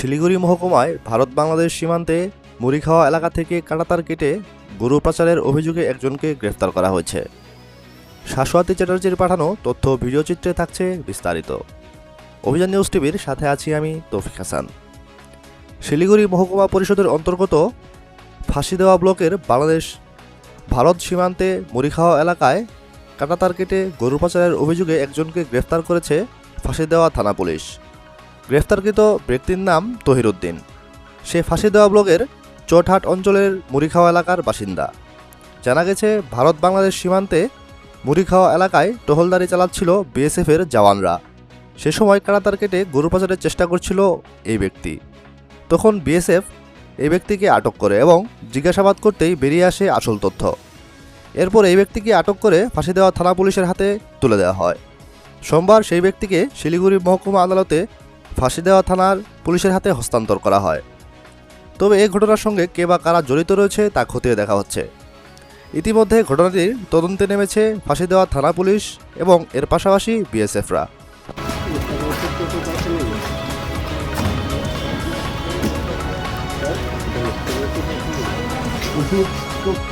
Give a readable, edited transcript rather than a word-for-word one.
শিলিগুড়ি মহকুমায় ভারত-বাংলাদেশ সীমান্তে মুড়িখাওয়া এলাকা থেকে কাঁটাতার কেটে গরু পাচারের অভিযোগে একজনকে গ্রেফতার করা হয়েছে। শাশ্বতী চ্যাটার্জির পাঠানো তথ্য ভিডিওচিত্রে থাকছে বিস্তারিত। অভিযান নিউজ টিভির সাথে আছি আমি তৌফিক হাসান। শিলিগুড়ি মহকুমা পরিষদের অন্তর্গত ফাঁসিদেওয়া ব্লকের ভারত সীমান্তে মুড়িখাওয়া এলাকায় কাঁটাতার কেটে গরু পাচারের অভিযোগে একজনকে গ্রেফতার করেছে ফাঁসিদেওয়া থানা পুলিশ। গ্রেফতারকৃত ব্যক্তির নাম তহিরউদ্দিন। সে ফাঁসিদেওয়া ব্লকের চোটহাট অঞ্চলের মুড়িখাওয়া এলাকার বাসিন্দা। জানা গেছে, ভারত-বাংলাদেশ সীমান্তে মুড়িখাওয়া এলাকায় টহলদারি চালাচ্ছিল বিএসএফের জওয়ানরা। সে সময় কাঁটাতার কেটে গরু পাচারের চেষ্টা করছিল এই ব্যক্তি। তখন বিএসএফ এই ব্যক্তিকে আটক করে এবং জিজ্ঞাসাবাদ করতেই বেরিয়ে আসে আসল তথ্য। এরপর এই ব্যক্তিকে আটক করে ফাঁসিদেওয়া থানা পুলিশের হাতে তুলে দেওয়া হয়। সোমবার সেই ব্যক্তিকে শিলিগুড়ি মহকুমা আদালতে ফাঁসিদেওয়া থানার পুলিশের হাতে হস্তান্তর করা হয়। তবে এই ঘটনার সঙ্গে কে বা কারা জড়িত রয়েছে তা খতিয়ে দেখা হচ্ছে। ইতিমধ্যে ঘটনাটির তদন্তে নেমেছে ফাঁসিদেওয়া থানা পুলিশ এবং এর পাশাপাশি বিএসএফরা।